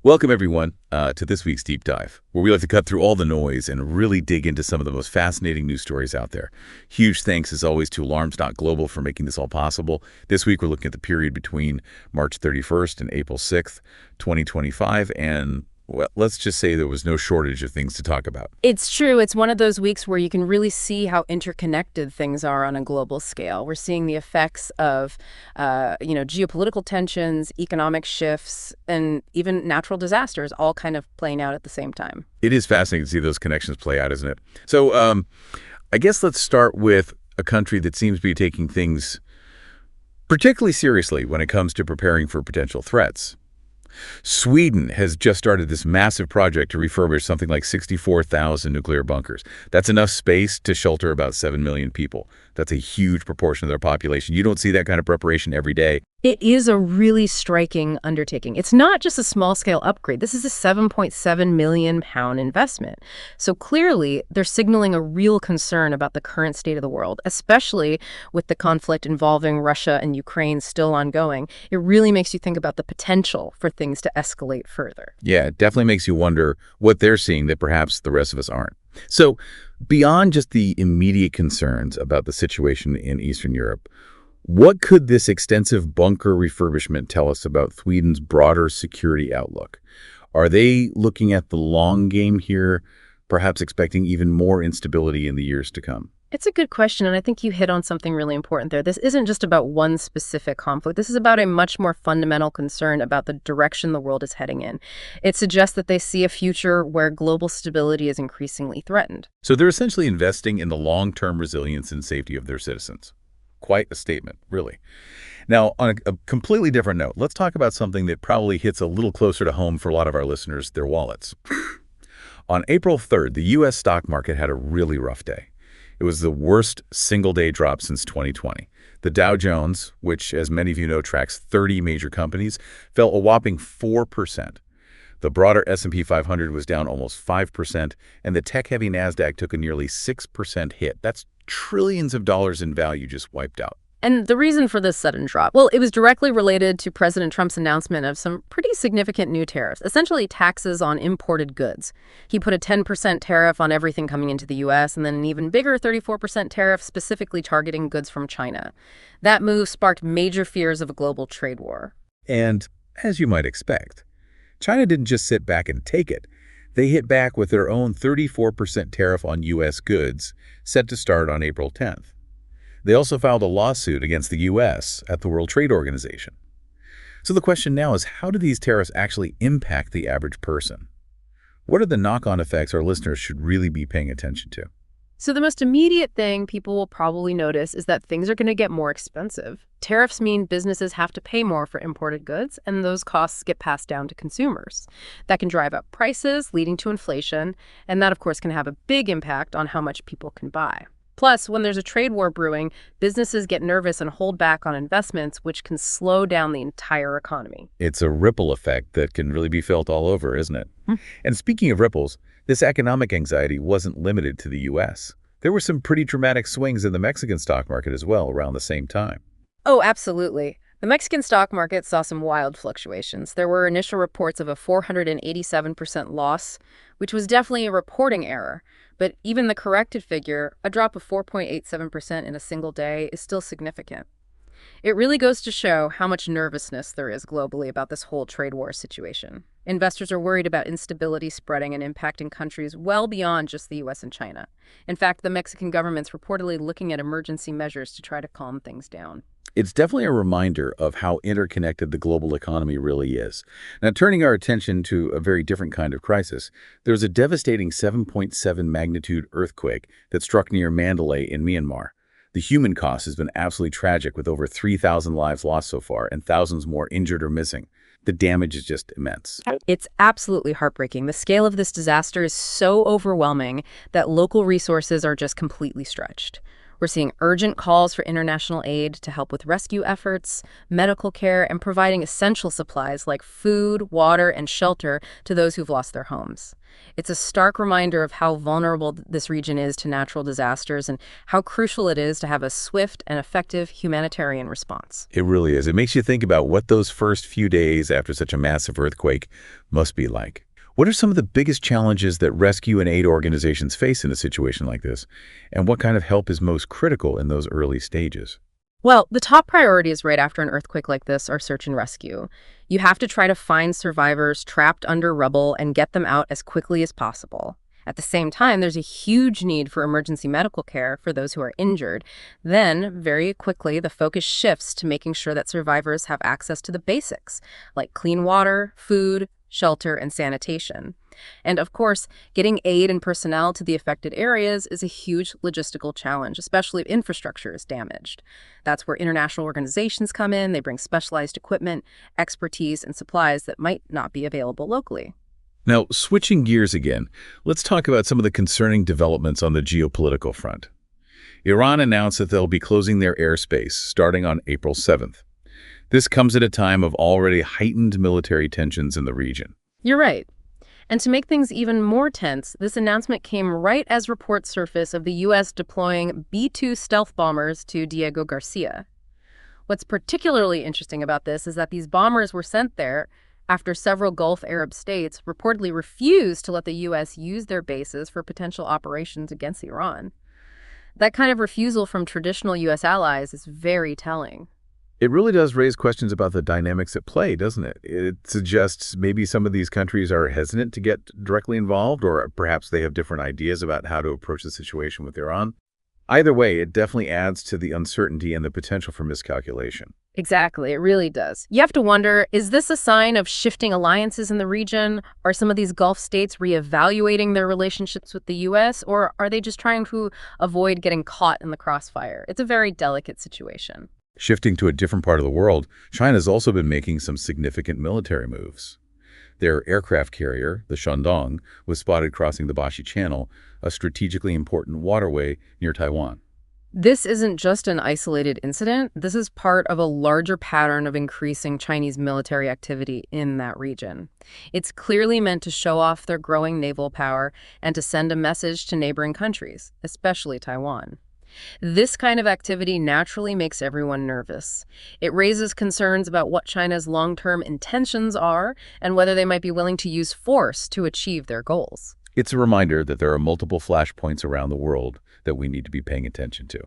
Welcome, everyone, to this week's Deep Dive, where we like to cut through all the noise and really dig into some of the most fascinating news stories out there. Huge thanks, as always, to Alarms.Global for making this all possible. This week, we're looking at the period between March 31st and April 6th, 2025, and well, let's just say there was no shortage of things to talk about. It's true. It's one of those weeks where you can really see how interconnected things are on a global scale. We're seeing the effects of, geopolitical tensions, economic shifts, and even natural disasters all kind of playing out at the same time. It is fascinating to see those connections play out, isn't it? So I guess let's start with a country that seems to be taking things particularly seriously when it comes to preparing for potential threats. Sweden has just started this massive project to refurbish something like 64,000 nuclear bunkers. That's enough space to shelter about 7 million people. That's a huge proportion of their population. You don't see that kind of preparation every day. It is a really striking undertaking. It's not just a small-scale upgrade. This is a £7.7 million investment. So clearly, they're signaling a real concern about the current state of the world, especially with the conflict involving Russia and Ukraine still ongoing. It really makes you think about the potential for things to escalate further. Yeah, it definitely makes you wonder what they're seeing that perhaps the rest of us aren't. So beyond just the immediate concerns about the situation in Eastern Europe, what could this extensive bunker refurbishment tell us about Sweden's broader security outlook? Are they looking at the long game here, perhaps expecting even more instability in the years to come? It's a good question, and I think you hit on something really important there. This isn't just about one specific conflict. This is about a much more fundamental concern about the direction the world is heading in. It suggests that they see a future where global stability is increasingly threatened. So they're essentially investing in the long-term resilience and safety of their citizens. Quite a statement, really. Now, on a completely different note, let's talk about something that probably hits a little closer to home for a lot of our listeners, their wallets. On April 3rd, the U.S. stock market had a really rough day. It was the worst single-day drop since 2020. The Dow Jones, which, as many of you know, tracks 30 major companies, fell a whopping 4%. The broader S&P 500 was down almost 5%, and the tech-heavy NASDAQ took a nearly 6% hit. That's trillions of dollars in value just wiped out. And the reason for this sudden drop, well, it was directly related to President Trump's announcement of some pretty significant new tariffs, essentially taxes on imported goods. He put a 10% tariff on everything coming into the U.S. and then an even bigger 34% tariff specifically targeting goods from China. That move sparked major fears of a global trade war. And as you might expect, China didn't just sit back and take it. They hit back with their own 34% tariff on U.S. goods, set to start on April 10th. They also filed a lawsuit against the U.S. at the World Trade Organization. So the question now is, how do these tariffs actually impact the average person? What are the knock-on effects our listeners should really be paying attention to? So the most immediate thing people will probably notice is that things are going to get more expensive. Tariffs mean businesses have to pay more for imported goods, and those costs get passed down to consumers. That can drive up prices, leading to inflation, and that, of course, can have a big impact on how much people can buy. Plus, when there's a trade war brewing, businesses get nervous and hold back on investments, which can slow down the entire economy. It's a ripple effect that can really be felt all over, isn't it? And speaking of ripples, this economic anxiety wasn't limited to the U.S. There were some pretty dramatic swings in the Mexican stock market as well around the same time. Oh, absolutely. The Mexican stock market saw some wild fluctuations. There were initial reports of a 487% loss, which was definitely a reporting error. But even the corrected figure, a drop of 4.87% in a single day, is still significant. It really goes to show how much nervousness there is globally about this whole trade war situation. Investors are worried about instability spreading and impacting countries well beyond just the U.S. and China. In fact, the Mexican government's reportedly looking at emergency measures to try to calm things down. It's definitely a reminder of how interconnected the global economy really is. Now, turning our attention to a very different kind of crisis, there was a devastating 7.7 magnitude earthquake that struck near Mandalay in Myanmar. The human cost has been absolutely tragic, with over 3,000 lives lost so far and thousands more injured or missing. The damage is just immense. It's absolutely heartbreaking. The scale of this disaster is so overwhelming that local resources are just completely stretched. We're seeing urgent calls for international aid to help with rescue efforts, medical care, and providing essential supplies like food, water, and shelter to those who've lost their homes. It's a stark reminder of how vulnerable this region is to natural disasters and how crucial it is to have a swift and effective humanitarian response. It really is. It makes you think about what those first few days after such a massive earthquake must be like. What are some of the biggest challenges that rescue and aid organizations face in a situation like this? And what kind of help is most critical in those early stages? Well, the top priorities right after an earthquake like this are search and rescue. You have to try to find survivors trapped under rubble and get them out as quickly as possible. At the same time, there's a huge need for emergency medical care for those who are injured. Then, very quickly, the focus shifts to making sure that survivors have access to the basics, like clean water, food, shelter, and sanitation. And of course, getting aid and personnel to the affected areas is a huge logistical challenge, especially if infrastructure is damaged. That's where international organizations come in. They bring specialized equipment, expertise, and supplies that might not be available locally. Now, switching gears again, let's talk about some of the concerning developments on the geopolitical front. Iran announced that they'll be closing their airspace starting on April 7th. This comes at a time of already heightened military tensions in the region. You're right. And to make things even more tense, this announcement came right as reports surface of the U.S. deploying B-2 stealth bombers to Diego Garcia. What's particularly interesting about this is that these bombers were sent there after several Gulf Arab states reportedly refused to let the U.S. use their bases for potential operations against Iran. That kind of refusal from traditional U.S. allies is very telling. It really does raise questions about the dynamics at play, doesn't it? It suggests maybe some of these countries are hesitant to get directly involved, or perhaps they have different ideas about how to approach the situation with Iran. Either way, it definitely adds to the uncertainty and the potential for miscalculation. Exactly, it really does. You have to wonder, is this a sign of shifting alliances in the region? Are some of these Gulf states reevaluating their relationships with the U.S., or are they just trying to avoid getting caught in the crossfire? It's a very delicate situation. Shifting to a different part of the world, China's also been making some significant military moves. Their aircraft carrier, the Shandong, was spotted crossing the Bashi Channel, a strategically important waterway near Taiwan. This isn't just an isolated incident. This is part of a larger pattern of increasing Chinese military activity in that region. It's clearly meant to show off their growing naval power and to send a message to neighboring countries, especially Taiwan. This kind of activity naturally makes everyone nervous. It raises concerns about what China's long-term intentions are and whether they might be willing to use force to achieve their goals. It's a reminder that there are multiple flashpoints around the world that we need to be paying attention to.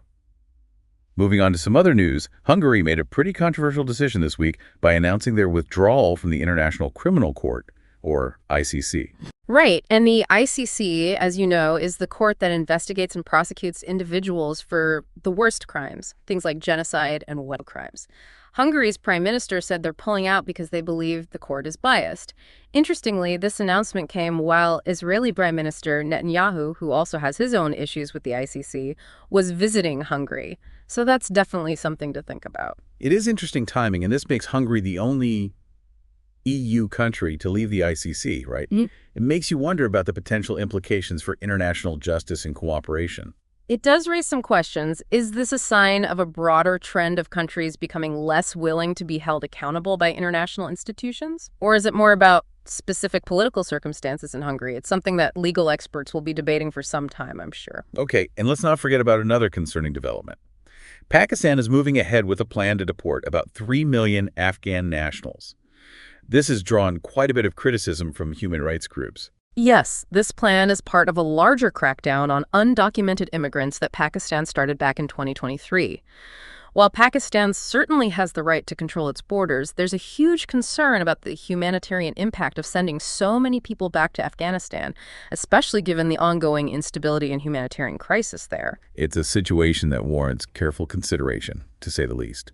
Moving on to some other news, Hungary made a pretty controversial decision this week by announcing their withdrawal from the International Criminal Court, or ICC. Right, and the ICC, as you know, is the court that investigates and prosecutes individuals for the worst crimes, things like genocide and war crimes. Hungary's prime minister said they're pulling out because they believe the court is biased. Interestingly, this announcement came while Israeli Prime Minister Netanyahu, who also has his own issues with the ICC, was visiting Hungary. So that's definitely something to think about. It is interesting timing, and this makes Hungary the only EU country to leave the ICC, right? Mm-hmm. It makes you wonder about the potential implications for international justice and cooperation. It does raise some questions. Is this a sign of a broader trend of countries becoming less willing to be held accountable by international institutions? Or is it more about specific political circumstances in Hungary? It's something that legal experts will be debating for some time, I'm sure. Okay, and let's not forget about another concerning development. Pakistan is moving ahead with a plan to deport about 3 million Afghan nationals. This has drawn quite a bit of criticism from human rights groups. Yes, this plan is part of a larger crackdown on undocumented immigrants that Pakistan started back in 2023. While Pakistan certainly has the right to control its borders, there's a huge concern about the humanitarian impact of sending so many people back to Afghanistan, especially given the ongoing instability and humanitarian crisis there. It's a situation that warrants careful consideration, to say the least.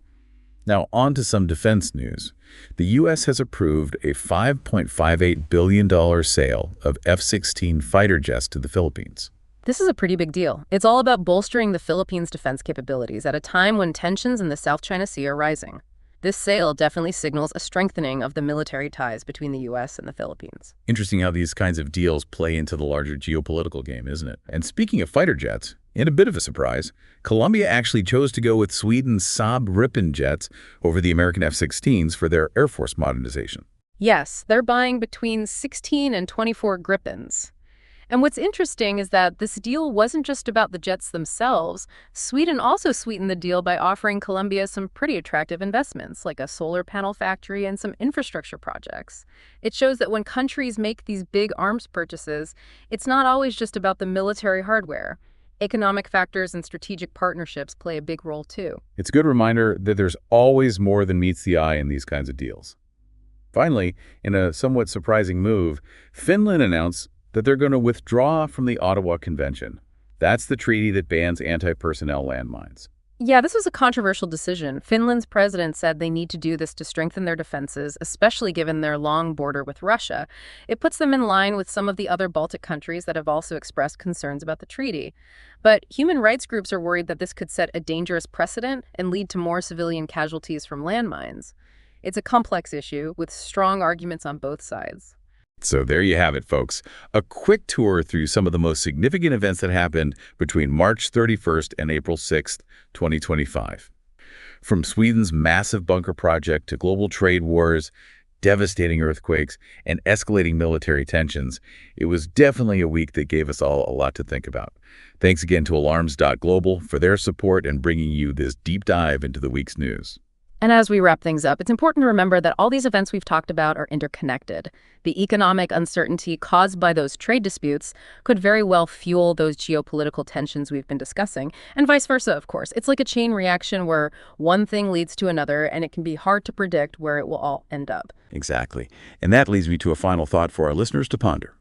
Now, on to some defense news. The U.S. has approved a $5.58 billion sale of F-16 fighter jets to the Philippines. This is a pretty big deal. It's all about bolstering the Philippines' defense capabilities at a time when tensions in the South China Sea are rising. This sale definitely signals a strengthening of the military ties between the U.S. and the Philippines. Interesting how these kinds of deals play into the larger geopolitical game, isn't it? And speaking of fighter jets, In a bit of a surprise, Colombia actually chose to go with Sweden's Saab Gripen jets over the American F-16s for their Air Force modernization. Yes, they're buying between 16 and 24 Gripens. And what's interesting is that this deal wasn't just about the jets themselves. Sweden also sweetened the deal by offering Colombia some pretty attractive investments, like a solar panel factory and some infrastructure projects. It shows that when countries make these big arms purchases, it's not always just about the military hardware. Economic factors and strategic partnerships play a big role too. It's a good reminder that there's always more than meets the eye in these kinds of deals. Finally, in a somewhat surprising move, Finland announced that they're going to withdraw from the Ottawa Convention. That's the treaty that bans anti-personnel landmines. Yeah, this was a controversial decision. Finland's president said they need to do this to strengthen their defenses, especially given their long border with Russia. It puts them in line with some of the other Baltic countries that have also expressed concerns about the treaty. But human rights groups are worried that this could set a dangerous precedent and lead to more civilian casualties from landmines. It's a complex issue with strong arguments on both sides. So there you have it, folks. A quick tour through some of the most significant events that happened between March 31st and April 6th, 2025. From Sweden's massive bunker project to global trade wars, devastating earthquakes, and escalating military tensions, it was definitely a week that gave us all a lot to think about. Thanks again to Alarms.Global for their support in bringing you this deep dive into the week's news. And as we wrap things up, it's important to remember that all these events we've talked about are interconnected. The economic uncertainty caused by those trade disputes could very well fuel those geopolitical tensions we've been discussing, and vice versa, of course. It's like a chain reaction where one thing leads to another, and it can be hard to predict where it will all end up. Exactly. And that leads me to a final thought for our listeners to ponder.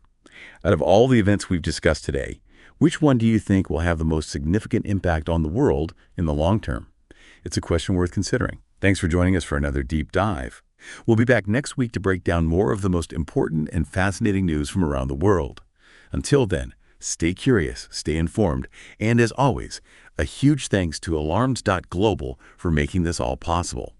Out of all the events we've discussed today, which one do you think will have the most significant impact on the world in the long term? It's a question worth considering. Thanks for joining us for another deep dive. We'll be back next week to break down more of the most important and fascinating news from around the world. Until then, stay curious, stay informed, and as always, a huge thanks to Alarms.Global for making this all possible.